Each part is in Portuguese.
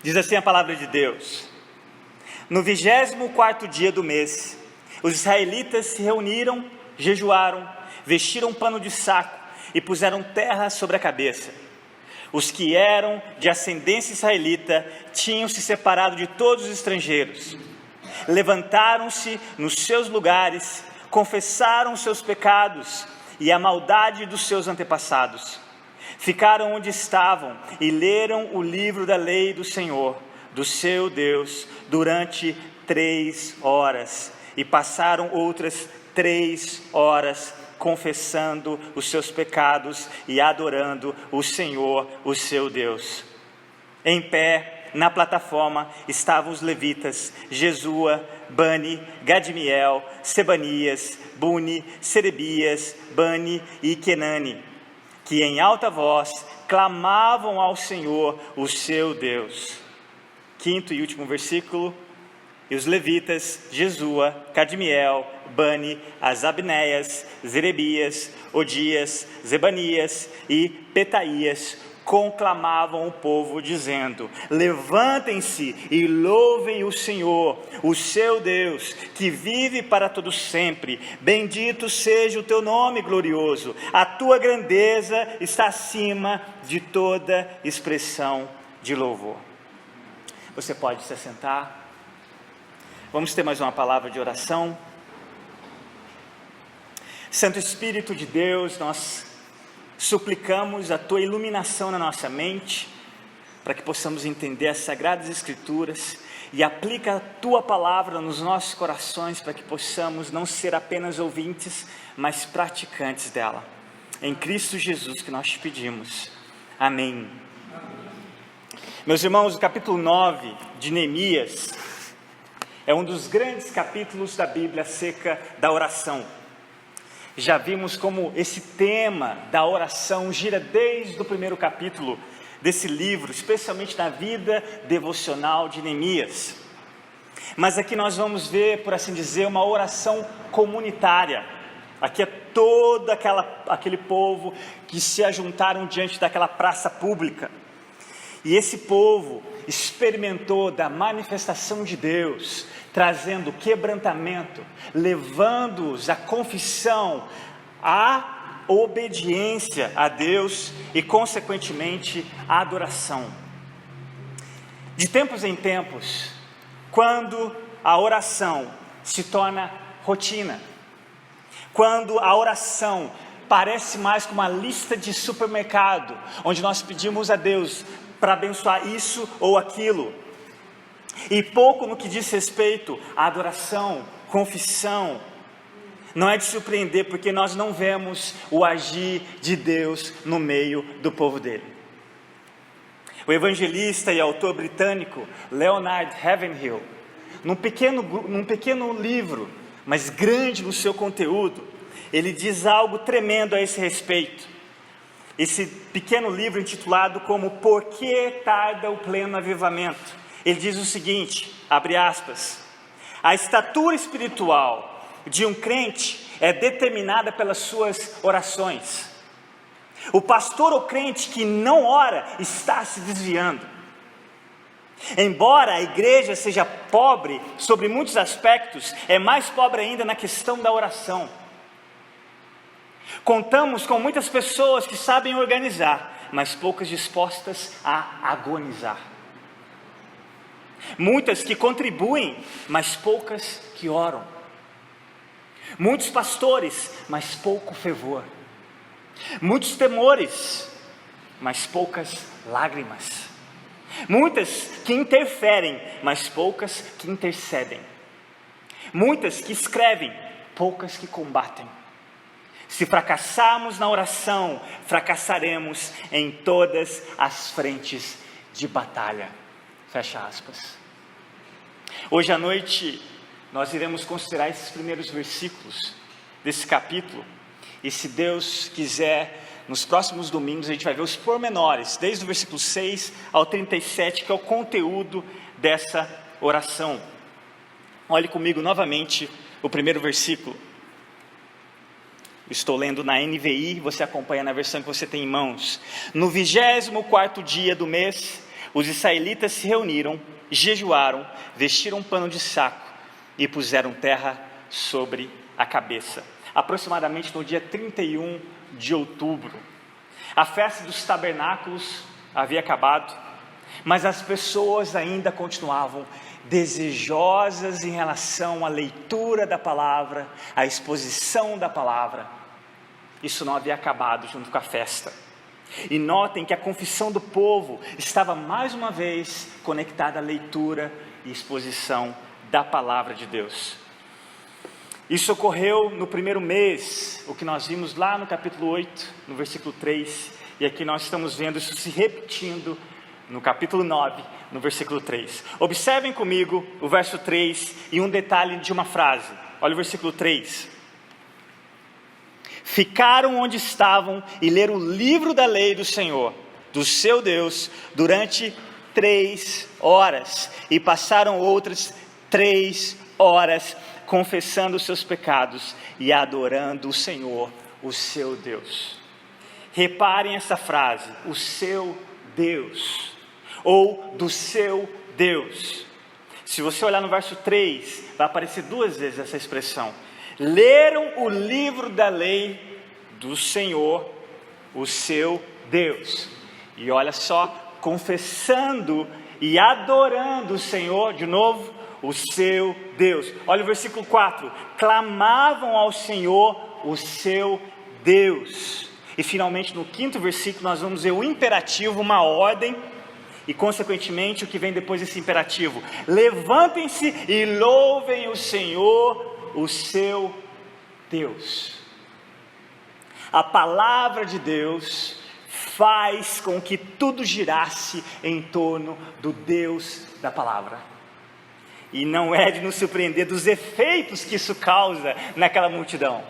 Diz assim a palavra de Deus: no 24º dia do mês, os israelitas se reuniram, jejuaram, vestiram pano de saco e puseram terra sobre a cabeça. Os que eram de ascendência israelita tinham se separado de todos os estrangeiros. Levantaram-se nos seus lugares, confessaram os seus pecados e a maldade dos seus antepassados. Ficaram onde estavam e leram o livro da lei do Senhor, do seu Deus, durante 3 horas. E passaram outras 3 horas confessando os seus pecados e adorando o Senhor, o seu Deus. Em pé, na plataforma, estavam os levitas, Jesua, Bani, Gadmiel, Sebanias, Buni, Serebias, Bani e Kenani, que em alta voz clamavam ao Senhor, o seu Deus. 5º e último versículo. E os levitas, Jesua, Cadmiel, Bani, Asabneias, Zerebias, Odias, Zebanias e Petaías conclamavam o povo dizendo: levantem-se e louvem o Senhor, o seu Deus, que vive para todo sempre. Bendito seja o teu nome glorioso, a tua grandeza está acima de toda expressão de louvor. Você pode se assentar. Vamos ter mais uma palavra de oração. Santo Espírito de Deus, nós suplicamos a tua iluminação na nossa mente, para que possamos entender as Sagradas Escrituras e aplica a tua palavra nos nossos corações, para que possamos não ser apenas ouvintes, mas praticantes dela. Em Cristo Jesus que nós te pedimos. Amém. Meus irmãos, o capítulo 9 de Neemias é um dos grandes capítulos da Bíblia acerca da oração. Já vimos como esse tema da oração gira desde o primeiro capítulo desse livro, especialmente na vida devocional de Neemias. Mas aqui nós vamos ver, por assim dizer, uma oração comunitária. Aqui é todo aquele povo que se ajuntaram diante daquela praça pública. E esse povo experimentou da manifestação de Deus, trazendo quebrantamento, levando-os à confissão, à obediência a Deus e, consequentemente, à adoração. De tempos em tempos, quando a oração se torna rotina, quando a oração parece mais como uma lista de supermercado, onde nós pedimos a Deus para abençoar isso ou aquilo, e pouco no que diz respeito à adoração, confissão, não é de surpreender, porque nós não vemos o agir de Deus no meio do povo dele. O evangelista e autor britânico Leonard Ravenhill, num pequeno livro, mas grande no seu conteúdo, ele diz algo tremendo a esse respeito. Esse pequeno livro intitulado como Por que tarda o pleno avivamento? Ele diz o seguinte, abre aspas: a estatura espiritual de um crente é determinada pelas suas orações. O pastor ou crente que não ora está se desviando. Embora a igreja seja pobre sobre muitos aspectos, é mais pobre ainda na questão da oração. Contamos com muitas pessoas que sabem organizar, mas poucas dispostas a agonizar. Muitas que contribuem, mas poucas que oram. Muitos pastores, mas pouco fervor. Muitos temores, mas poucas lágrimas. Muitas que interferem, mas poucas que intercedem. Muitas que escrevem, poucas que combatem. Se fracassarmos na oração, fracassaremos em todas as frentes de batalha. Fecha aspas. Hoje à noite, nós iremos considerar esses primeiros versículos desse capítulo. E se Deus quiser, nos próximos domingos a gente vai ver os pormenores, desde o versículo 6 ao 37, que é o conteúdo dessa oração. Olhe comigo novamente o primeiro versículo. Estou lendo na NVI, você acompanha na versão que você tem em mãos. No 24º dia do mês, os israelitas se reuniram, jejuaram, vestiram um pano de saco e puseram terra sobre a cabeça. Aproximadamente no dia 31 de outubro. A festa dos tabernáculos havia acabado, mas as pessoas ainda continuavam desejosas em relação à leitura da palavra, à exposição da palavra. Isso não havia acabado junto com a festa. E notem que a confissão do povo estava mais uma vez conectada à leitura e exposição da palavra de Deus. Isso ocorreu no primeiro mês, o que nós vimos lá no capítulo 8, no versículo 3, e aqui nós estamos vendo isso se repetindo no capítulo 9, no versículo 3. Observem comigo o verso 3 e um detalhe de uma frase. Olha o versículo 3. Ficaram onde estavam e leram o livro da lei do Senhor, do seu Deus, durante 3 horas, e passaram outras 3 horas confessando os seus pecados e adorando o Senhor, o seu Deus. Reparem essa frase, o seu Deus, ou do seu Deus. Se você olhar no verso 3, vai aparecer 2 vezes essa expressão. Leram o livro da lei do Senhor, o seu Deus. E olha só, confessando e adorando o Senhor, de novo, o seu Deus. Olha o versículo 4. Clamavam ao Senhor, o seu Deus. E finalmente no 5º versículo nós vamos ver o imperativo, uma ordem, e consequentemente o que vem depois desse imperativo: levantem-se e louvem o Senhor, o seu Deus. A palavra de Deus faz com que tudo girasse em torno do Deus da palavra. E não é de nos surpreender dos efeitos que isso causa naquela multidão.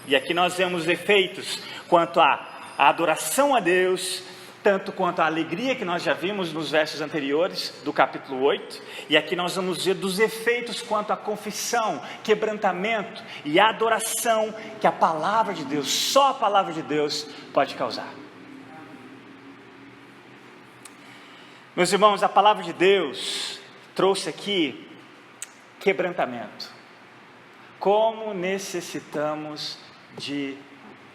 E aqui nós vemos efeitos quanto à adoração a Deus, tanto quanto à alegria que nós já vimos nos versos anteriores do capítulo 8, e aqui nós vamos ver dos efeitos quanto à confissão, quebrantamento e adoração que a palavra de Deus, só a palavra de Deus pode causar. Meus irmãos, a palavra de Deus trouxe aqui quebrantamento. Como necessitamos de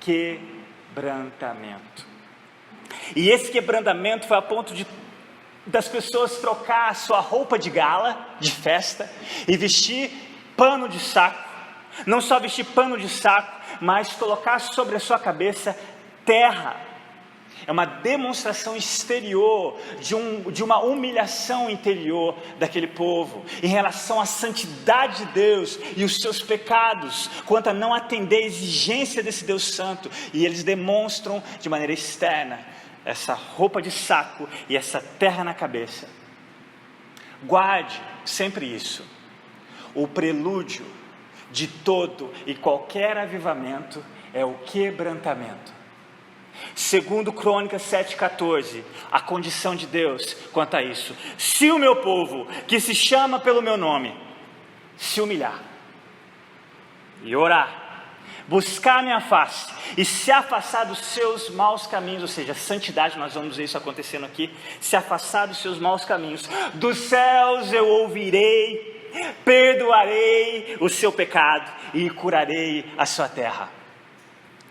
quebrantamento. E esse quebrantamento foi a ponto das pessoas trocar a sua roupa de gala, de festa, e vestir pano de saco. Não só vestir pano de saco, mas colocar sobre a sua cabeça terra. É uma demonstração exterior de uma humilhação interior daquele povo em relação à santidade de Deus e os seus pecados, quanto a não atender a exigência desse Deus santo. E eles demonstram de maneira externa essa roupa de saco e essa terra na cabeça. Guarde sempre isso. O prelúdio de todo e qualquer avivamento é o quebrantamento. Segundo Crônicas 7,14, a condição de Deus quanto a isso: se o meu povo, que se chama pelo meu nome, se humilhar e orar, buscar a minha face e se afastar dos seus maus caminhos, ou seja, santidade, nós vamos ver isso acontecendo aqui, se afastar dos seus maus caminhos, dos céus eu ouvirei, perdoarei o seu pecado e curarei a sua terra.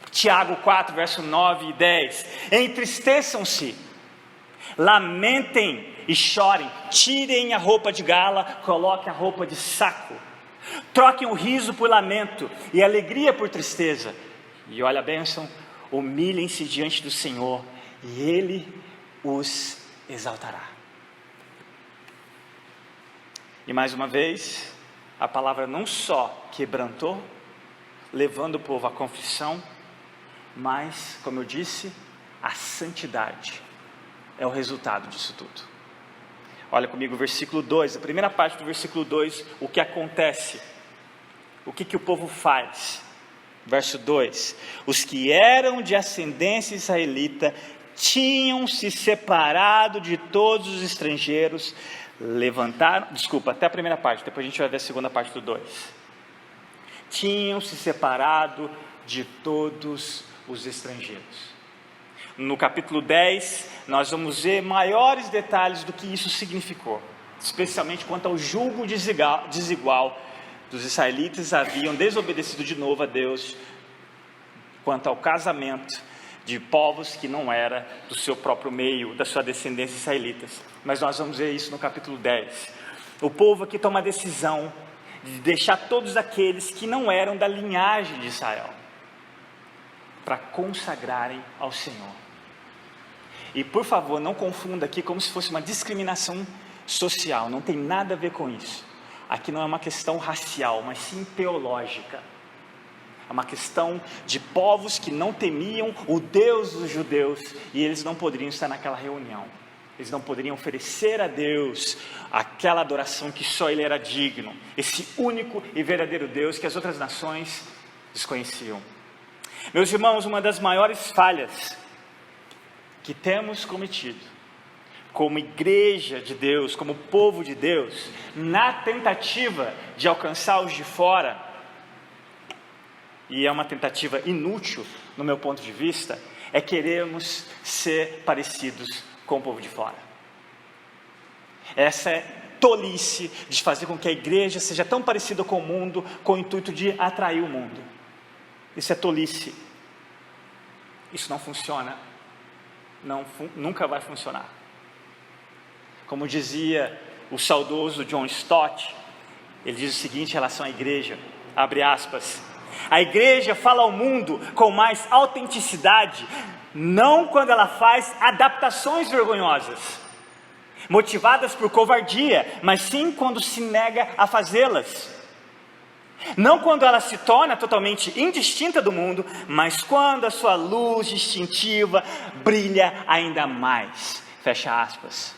Tiago 4, verso 9 e 10, entristeçam-se, lamentem e chorem, tirem a roupa de gala, coloquem a roupa de saco, troquem o riso por lamento e a alegria por tristeza, e olha a bênção, humilhem-se diante do Senhor e Ele os exaltará. E mais uma vez, a palavra não só quebrantou, levando o povo à confissão, mas, como eu disse, a santidade é o resultado disso tudo. Olha comigo o versículo 2, a primeira parte do versículo 2, o que acontece, o que o povo faz. Verso 2, os que eram de ascendência israelita tinham se separado de todos os estrangeiros, até a primeira parte, depois a gente vai ver a segunda parte do 2. Tinham se separado de todos os estrangeiros. No capítulo 10, nós vamos ver maiores detalhes do que isso significou, especialmente quanto ao julgo desigual dos israelitas haviam desobedecido de novo a Deus, quanto ao casamento de povos que não era do seu próprio meio, da sua descendência israelitas. Mas nós vamos ver isso no capítulo 10. O povo aqui toma a decisão de deixar todos aqueles que não eram da linhagem de Israel para consagrarem ao Senhor. E por favor, não confunda aqui como se fosse uma discriminação social, não tem nada a ver com isso. Aqui não é uma questão racial, mas sim teológica. É uma questão de povos que não temiam o Deus dos judeus, e eles não poderiam estar naquela reunião. Eles não poderiam oferecer a Deus aquela adoração que só Ele era digno, esse único e verdadeiro Deus que as outras nações desconheciam. Meus irmãos, uma das maiores falhas que temos cometido como igreja de Deus, como povo de Deus, na tentativa de alcançar os de fora, e é uma tentativa inútil no meu ponto de vista, é querermos ser parecidos com o povo de fora. Essa é tolice de fazer com que a igreja seja tão parecida com o mundo, com o intuito de atrair o mundo. Isso é tolice. Isso não funciona. Nunca vai funcionar. Como dizia o saudoso John Stott, ele diz o seguinte em relação à igreja, abre aspas: a igreja fala ao mundo com mais autenticidade, não quando ela faz adaptações vergonhosas, motivadas por covardia, mas sim quando se nega a fazê-las. Não quando ela se torna totalmente indistinta do mundo, mas quando a sua luz distintiva brilha ainda mais. Fecha aspas.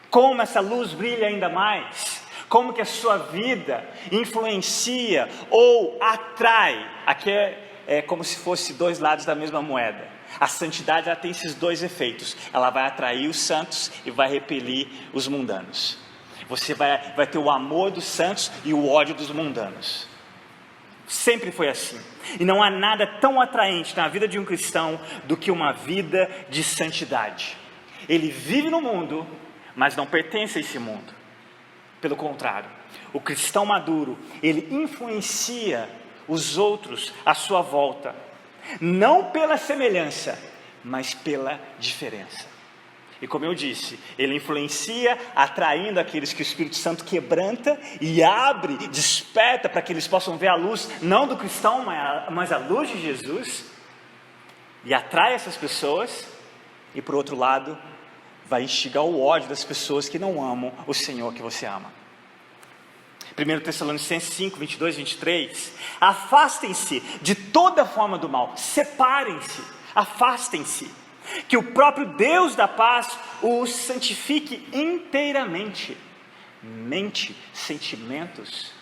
Como essa luz brilha ainda mais? Como que a sua vida influencia ou atrai? Aqui é como se fosse dois lados da mesma moeda. A santidade, ela tem esses dois efeitos. Ela vai atrair os santos e vai repelir os mundanos. Você vai ter o amor dos santos e o ódio dos mundanos. Sempre foi assim. E não há nada tão atraente na vida de um cristão do que uma vida de santidade. Ele vive no mundo, mas não pertence a esse mundo. Pelo contrário, o cristão maduro, ele influencia os outros à sua volta, não pela semelhança, mas pela diferença. E como eu disse, ele influencia atraindo aqueles que o Espírito Santo quebranta e abre, desperta para que eles possam ver a luz, não do cristão, mas a luz de Jesus, e atrai essas pessoas, e por outro lado, vai instigar o ódio das pessoas que não amam o Senhor que você ama. 1 Tessalonicenses 5, 22, 23, afastem-se de toda forma do mal, separem-se, afastem-se, que o próprio Deus da paz os santifique inteiramente, mente, sentimentos,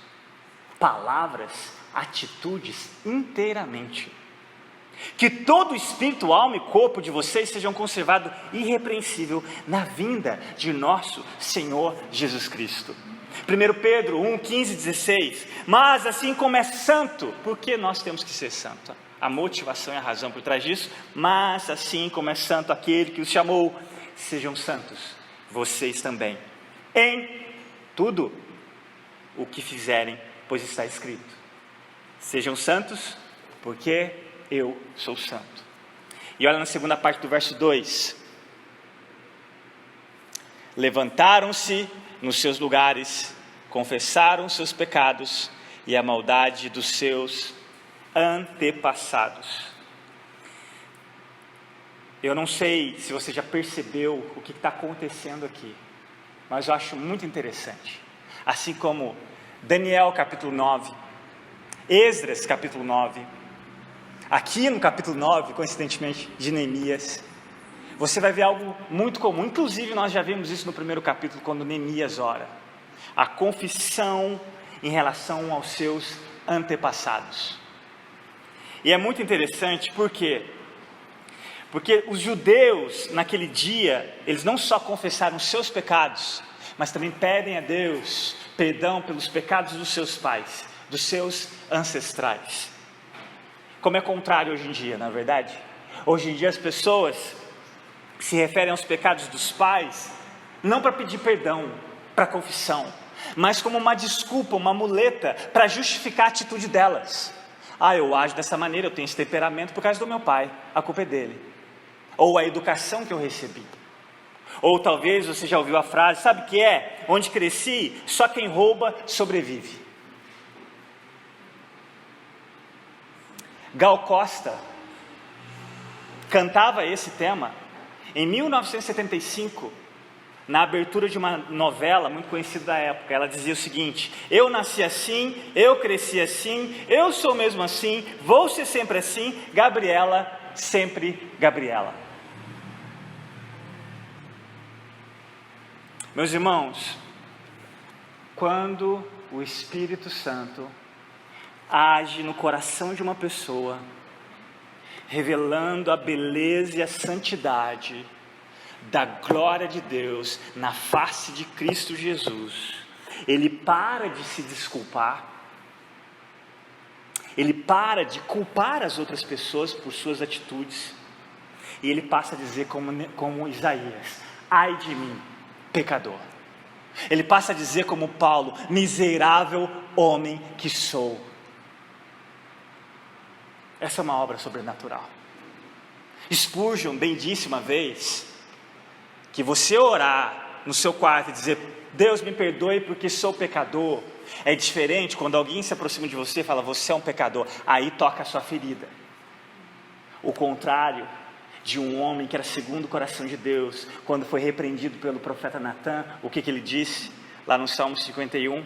palavras, atitudes, inteiramente. Que todo espírito, alma e corpo de vocês sejam conservados irrepreensível na vinda de nosso Senhor Jesus Cristo. 1 Pedro 1, 15, 16, mas assim como é santo, por que nós temos que ser santo? A motivação e a razão por trás disso, mas assim como é santo aquele que os chamou, sejam santos, vocês também, em tudo o que fizerem, pois está escrito, sejam santos, porque eu sou santo. E olha na segunda parte do verso 2, levantaram-se nos seus lugares, confessaram seus pecados e a maldade dos seus antepassados. Eu não sei se você já percebeu o que está acontecendo aqui, mas eu acho muito interessante. Assim como Daniel capítulo 9, Esdras capítulo 9, aqui no capítulo 9, coincidentemente, de Neemias, você vai ver algo muito comum. Inclusive nós já vimos isso no primeiro capítulo, quando Neemias ora. A confissão em relação aos seus antepassados. E é muito interessante, por quê? Porque os judeus, naquele dia, eles não só confessaram os seus pecados, mas também pedem a Deus perdão pelos pecados dos seus pais, dos seus ancestrais. Como é contrário hoje em dia, na verdade? Hoje em dia as pessoas se referem aos pecados dos pais, não para pedir perdão, para confissão, mas como uma desculpa, uma muleta, para justificar a atitude delas. Eu ajo dessa maneira, eu tenho esse temperamento por causa do meu pai, a culpa é dele. Ou a educação que eu recebi. Ou talvez você já ouviu a frase, sabe o que é? Onde cresci, só quem rouba sobrevive. Gal Costa cantava esse tema em 1975, na abertura de uma novela muito conhecida da época. Ela dizia o seguinte: eu nasci assim, eu cresci assim, eu sou mesmo assim, vou ser sempre assim, Gabriela, sempre Gabriela. Meus irmãos, quando o Espírito Santo age no coração de uma pessoa, revelando a beleza e a santidade da glória de Deus na face de Cristo Jesus, ele para de se desculpar, ele para de culpar as outras pessoas por suas atitudes, e ele passa a dizer como Isaías: ai de mim, pecador. Ele passa a dizer como Paulo: miserável homem que sou. Essa é uma obra sobrenatural. Spurgeon bem disse uma vez que você orar no seu quarto e dizer: Deus me perdoe porque sou pecador, é diferente quando alguém se aproxima de você e fala: você é um pecador. Aí toca a sua ferida. O contrário de um homem que era segundo o coração de Deus, quando foi repreendido pelo profeta Natan, o que ele disse lá no Salmo 51?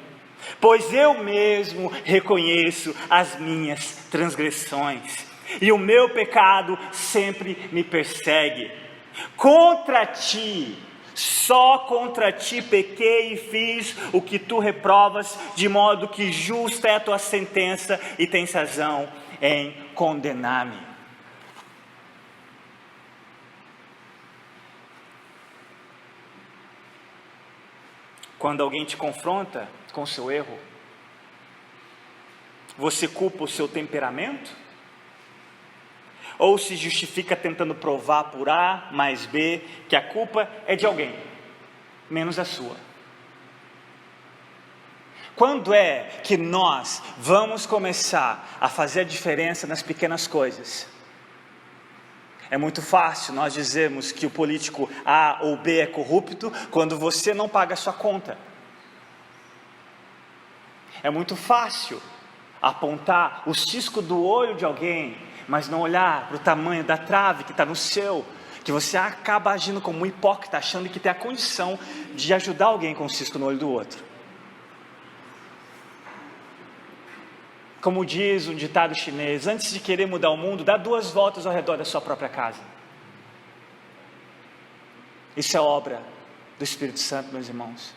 Pois eu mesmo reconheço as minhas transgressões, e o meu pecado sempre me persegue. Contra ti, só contra ti pequei e fiz o que tu reprovas, de modo que justa é a tua sentença e tens razão em condenar-me. Quando alguém te confronta com o seu erro, você culpa o seu temperamento? Ou se justifica tentando provar por A mais B que a culpa é de alguém, menos a sua? Quando é que nós vamos começar a fazer a diferença nas pequenas coisas? É muito fácil nós dizermos que o político A ou B é corrupto quando você não paga a sua conta. É muito fácil apontar o cisco do olho de alguém, mas não olhar para o tamanho da trave que está no seu, que você acaba agindo como um hipócrita, achando que tem a condição de ajudar alguém com o cisco no olho do outro. Como diz um ditado chinês: antes de querer mudar o mundo, dá 2 voltas ao redor da sua própria casa. Isso é obra do Espírito Santo, meus irmãos.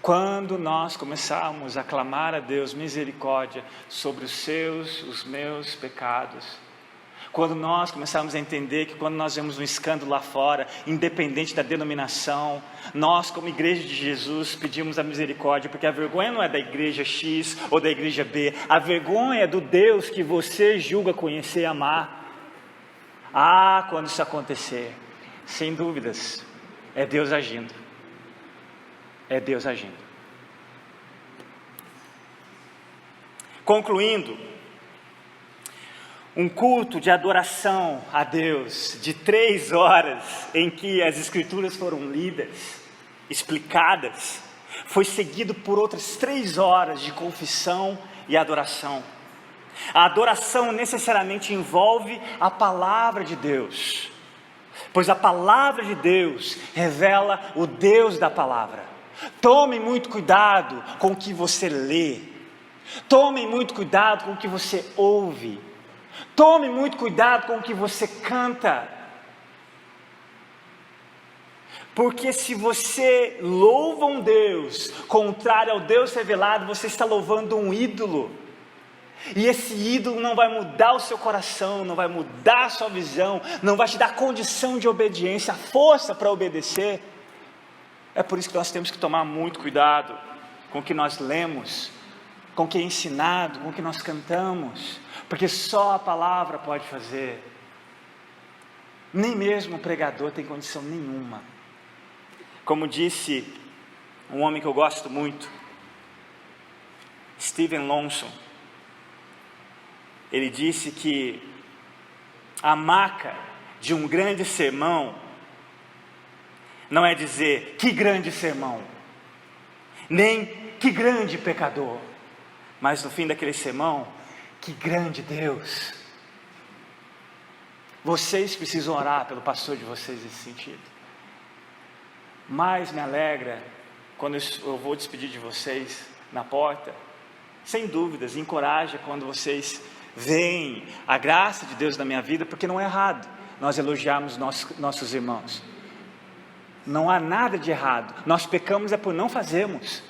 Quando nós começarmos a clamar a Deus misericórdia sobre os meus pecados, quando nós começarmos a entender que quando nós vemos um escândalo lá fora, independente da denominação, nós como igreja de Jesus pedimos a misericórdia, porque a vergonha não é da igreja X ou da igreja B, a vergonha é do Deus que você julga conhecer e amar. Quando isso acontecer, sem dúvidas, é Deus agindo. É Deus agindo. Concluindo, um culto de adoração a Deus de 3 horas, em que as escrituras foram lidas, explicadas, foi seguido por outras 3 horas de confissão e adoração. A adoração necessariamente envolve a palavra de Deus, pois a palavra de Deus revela o Deus da palavra. Tome muito cuidado com o que você lê, tome muito cuidado com o que você ouve, tome muito cuidado com o que você canta, porque se você louva um Deus contrário ao Deus revelado, você está louvando um ídolo, e esse ídolo não vai mudar o seu coração, não vai mudar a sua visão, não vai te dar condição de obediência, a força para obedecer. É por isso que nós temos que tomar muito cuidado com o que nós lemos, com o que é ensinado, com o que nós cantamos, porque só a palavra pode fazer. Nem mesmo o pregador tem condição nenhuma. Como disse um homem que eu gosto muito, Steven Lawson, ele disse que a marca de um grande sermão não é dizer que grande sermão, nem que grande pecador, mas no fim daquele sermão, que grande Deus. Vocês precisam orar pelo pastor de vocês nesse sentido. Mas me alegra quando eu vou despedir de vocês na porta, sem dúvidas, encoraja quando vocês veem a graça de Deus na minha vida, porque não é errado nós elogiarmos nossos irmãos. Não há nada de errado. Nós pecamos é por não fazermos,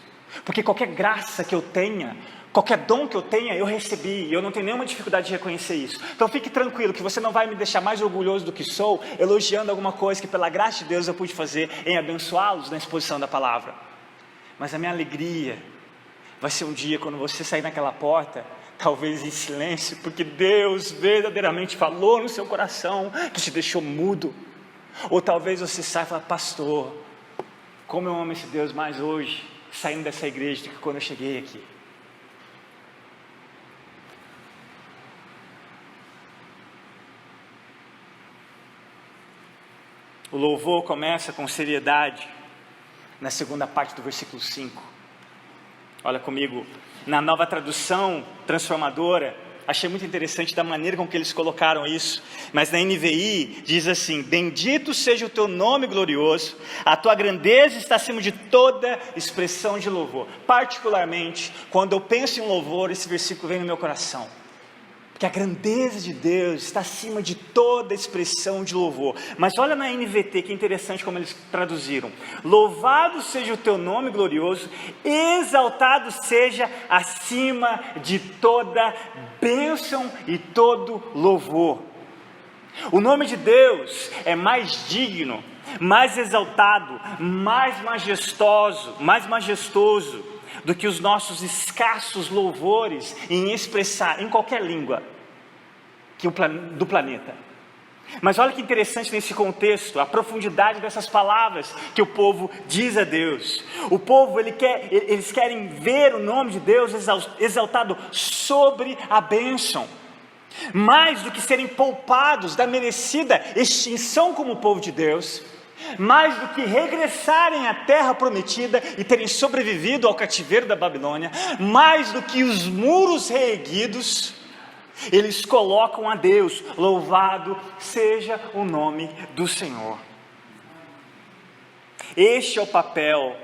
porque qualquer graça que eu tenha, qualquer dom que eu tenha, eu recebi, e eu não tenho nenhuma dificuldade de reconhecer isso. Então fique tranquilo, que você não vai me deixar mais orgulhoso do que sou, elogiando alguma coisa que pela graça de Deus eu pude fazer em abençoá-los na exposição da palavra. Mas a minha alegria vai ser um dia quando você sair naquela porta, talvez em silêncio, porque Deus verdadeiramente falou no seu coração, que te deixou mudo. Ou talvez você saia e fale: pastor, como eu amo esse Deus mais hoje, saindo dessa igreja, do que quando eu cheguei aqui. O louvor começa com seriedade, na segunda parte do versículo 5. Olha comigo, na Nova Tradução Transformadora, achei muito interessante da maneira com que eles colocaram isso, mas na NVI diz assim: bendito seja o teu nome glorioso, a tua grandeza está acima de toda expressão de louvor. Particularmente, quando eu penso em louvor, esse versículo vem no meu coração, porque a grandeza de Deus está acima de toda expressão de louvor. Mas olha na NVT, que interessante como eles traduziram: louvado seja o teu nome glorioso, exaltado seja acima de toda bênção e todo louvor. O nome de Deus é mais digno, mais exaltado, mais majestoso do que os nossos escassos louvores em expressar em qualquer língua do planeta. Mas olha que interessante nesse contexto, a profundidade dessas palavras que o povo diz a Deus. O povo, eles querem ver o nome de Deus exaltado sobre a bênção, mais do que serem poupados da merecida extinção como povo de Deus, mais do que regressarem à terra prometida e terem sobrevivido ao cativeiro da Babilônia, mais do que os muros reerguidos, eles colocam a Deus: louvado seja o nome do Senhor. Este é o papel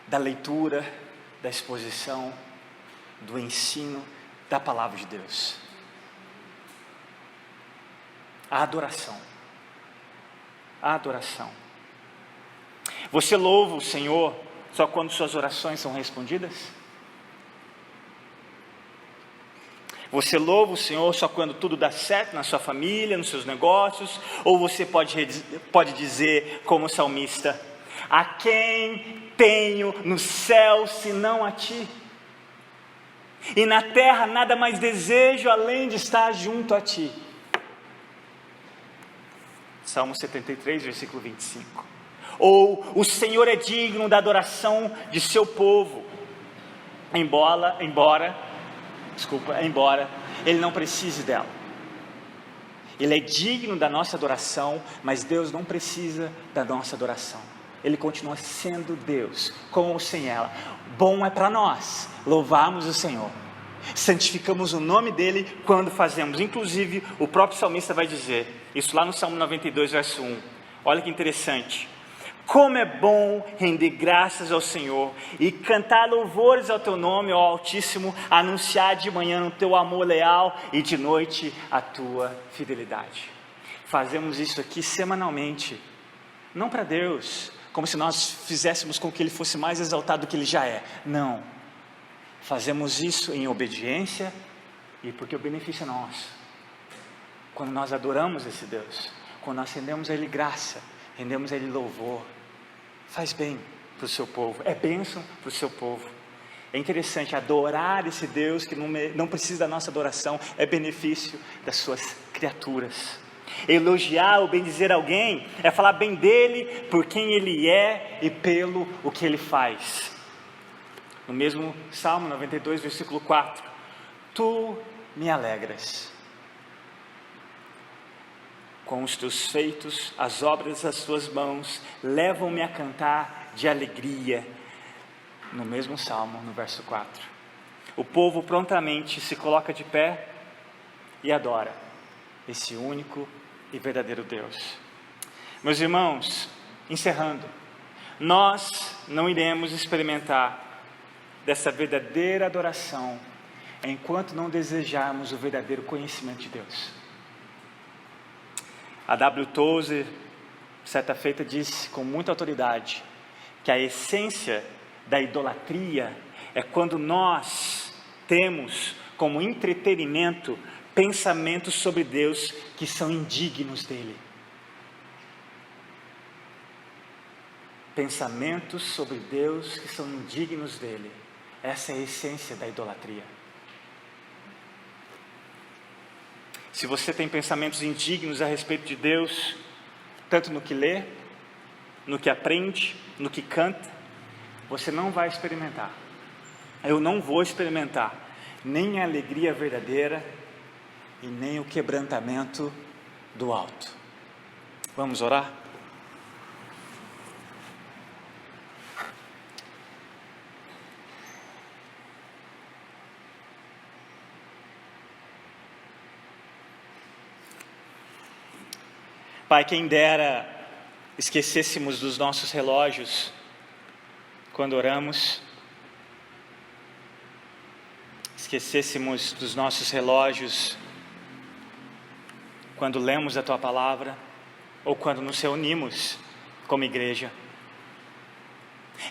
da leitura, da exposição, do ensino da palavra de Deus. A adoração. A adoração. Você louva o Senhor só quando suas orações são respondidas? Você louva o Senhor só quando tudo dá certo na sua família, nos seus negócios? Ou você pode dizer como o salmista: a quem tenho no céu senão a ti? E na terra nada mais desejo além de estar junto a ti. Salmo 73, versículo 25. Ou o Senhor é digno da adoração de seu povo, embora Ele não precise dela. Ele é digno da nossa adoração, mas Deus não precisa da nossa adoração. Ele continua sendo Deus, com ou sem ela. Bom é para nós louvarmos o Senhor. Santificamos o nome dEle quando fazemos. Inclusive, o próprio salmista vai dizer isso lá no Salmo 92, verso 1. Olha que interessante: como é bom render graças ao Senhor e cantar louvores ao teu nome, ó Altíssimo, anunciar de manhã o teu amor leal e de noite a tua fidelidade. Fazemos isso aqui semanalmente, não para Deus, como se nós fizéssemos com que Ele fosse mais exaltado do que Ele já é. Não. Fazemos isso em obediência e porque o benefício é nosso. Quando nós adoramos esse Deus, quando nós rendemos a Ele graça, rendemos a Ele louvor, faz bem para o seu povo, é bênção para o seu povo. É interessante, adorar esse Deus que não precisa da nossa adoração, é benefício das suas criaturas. Elogiar ou bendizer alguém é falar bem dele por quem ele é e pelo o que ele faz. No mesmo Salmo 92, versículo 4, tu me alegras com os teus feitos, as obras das tuas mãos levam-me a cantar de alegria. No mesmo Salmo, no verso 4, o povo prontamente se coloca de pé e adora esse único e verdadeiro Deus. Meus irmãos, encerrando, nós não iremos experimentar dessa verdadeira adoração enquanto não desejarmos o verdadeiro conhecimento de Deus. A W. Tozer, certa feita, disse com muita autoridade que a essência da idolatria é quando nós temos como entretenimento pensamentos sobre Deus que são indignos dele. Pensamentos sobre Deus que são indignos dele. Essa é a essência da idolatria. Se você tem pensamentos indignos a respeito de Deus, tanto no que lê, no que aprende, no que canta, você não vai experimentar. Eu não vou experimentar nem a alegria verdadeira e nem o quebrantamento do alto. Vamos orar? Pai, quem dera esquecêssemos dos nossos relógios quando oramos, esquecêssemos dos nossos relógios quando lemos a Tua Palavra, ou quando nos reunimos como igreja.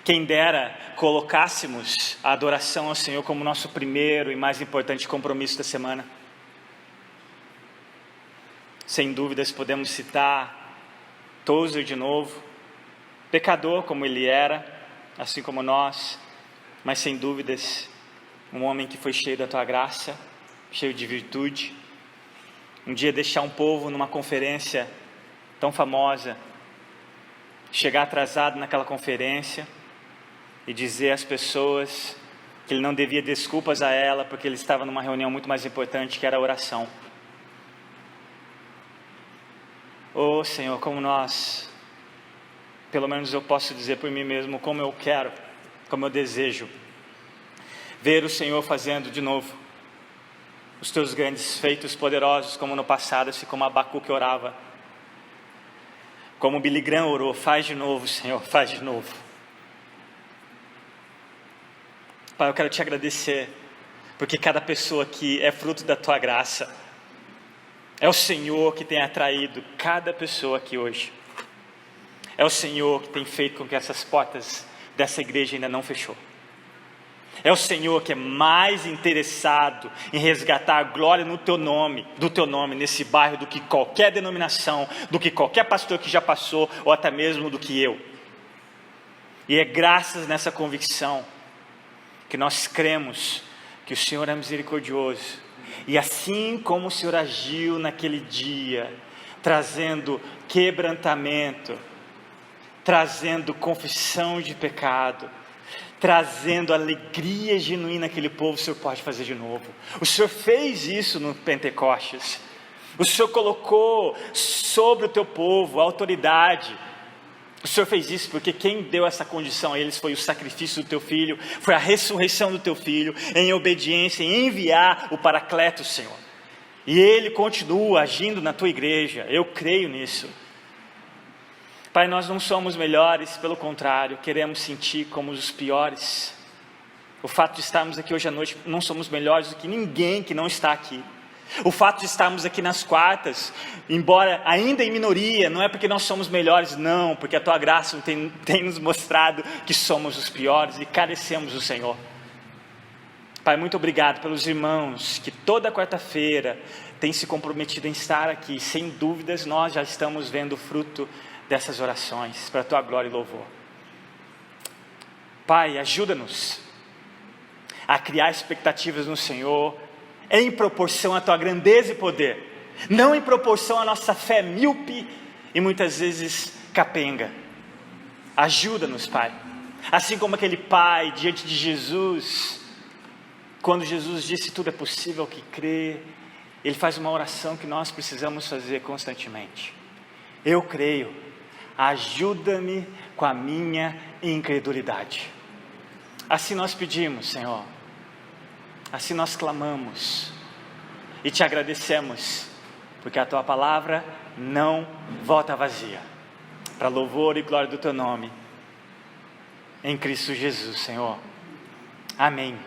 Quem dera colocássemos a adoração ao Senhor como nosso primeiro e mais importante compromisso da semana. Sem dúvidas podemos citar Tozer de novo, pecador como ele era, assim como nós, mas sem dúvidas um homem que foi cheio da Tua graça, cheio de virtude. Um dia deixar um povo numa conferência tão famosa, chegar atrasado naquela conferência e dizer às pessoas que ele não devia desculpas a ela porque ele estava numa reunião muito mais importante, que era a oração. Oh Senhor, como nós, pelo menos eu posso dizer por mim mesmo, como eu quero, como eu desejo ver o Senhor fazendo de novo os Teus grandes feitos poderosos, como no passado, assim como Abacuque orava, como Billy Graham orou. Faz de novo, Senhor, faz de novo. Pai, eu quero Te agradecer, porque cada pessoa aqui é fruto da Tua graça. É o Senhor que tem atraído cada pessoa aqui hoje. É o Senhor que tem feito com que essas portas dessa igreja ainda não fechou. É o Senhor que é mais interessado em resgatar a glória no Teu nome, do Teu nome nesse bairro, do que qualquer denominação, do que qualquer pastor que já passou, ou até mesmo do que eu. E é graças nessa convicção que nós cremos que o Senhor é misericordioso. E assim como o Senhor agiu naquele dia, trazendo quebrantamento, trazendo confissão de pecado, trazendo alegria genuína àquele povo, o Senhor pode fazer de novo. O Senhor fez isso no Pentecostes. O Senhor colocou sobre o Teu povo a autoridade. O Senhor fez isso porque quem deu essa condição a eles foi o sacrifício do Teu Filho, foi a ressurreição do Teu Filho, em obediência, em enviar o Paracleto, Senhor. E Ele continua agindo na Tua igreja, eu creio nisso. Pai, nós não somos melhores, pelo contrário, queremos sentir como os piores. O fato de estarmos aqui hoje à noite, não somos melhores do que ninguém que não está aqui. O fato de estarmos aqui nas quartas, embora ainda em minoria, não é porque nós somos melhores, não, porque a Tua graça tem nos mostrado que somos os piores e carecemos do Senhor. Pai, muito obrigado pelos irmãos que toda quarta-feira têm se comprometido em estar aqui. Sem dúvidas nós já estamos vendo o fruto dessas orações, para a Tua glória e louvor. Pai, ajuda-nos a criar expectativas no Senhor, em proporção à tua grandeza e poder, não em proporção à nossa fé míope e muitas vezes capenga. Ajuda-nos, Pai, assim como aquele pai diante de Jesus, quando Jesus disse tudo é possível ao que crê, ele faz uma oração que nós precisamos fazer constantemente. Eu creio, ajuda-me com a minha incredulidade. Assim nós pedimos, Senhor, assim nós clamamos e te agradecemos, porque a tua palavra não volta vazia, para louvor e glória do teu nome, em Cristo Jesus, Senhor. Amém.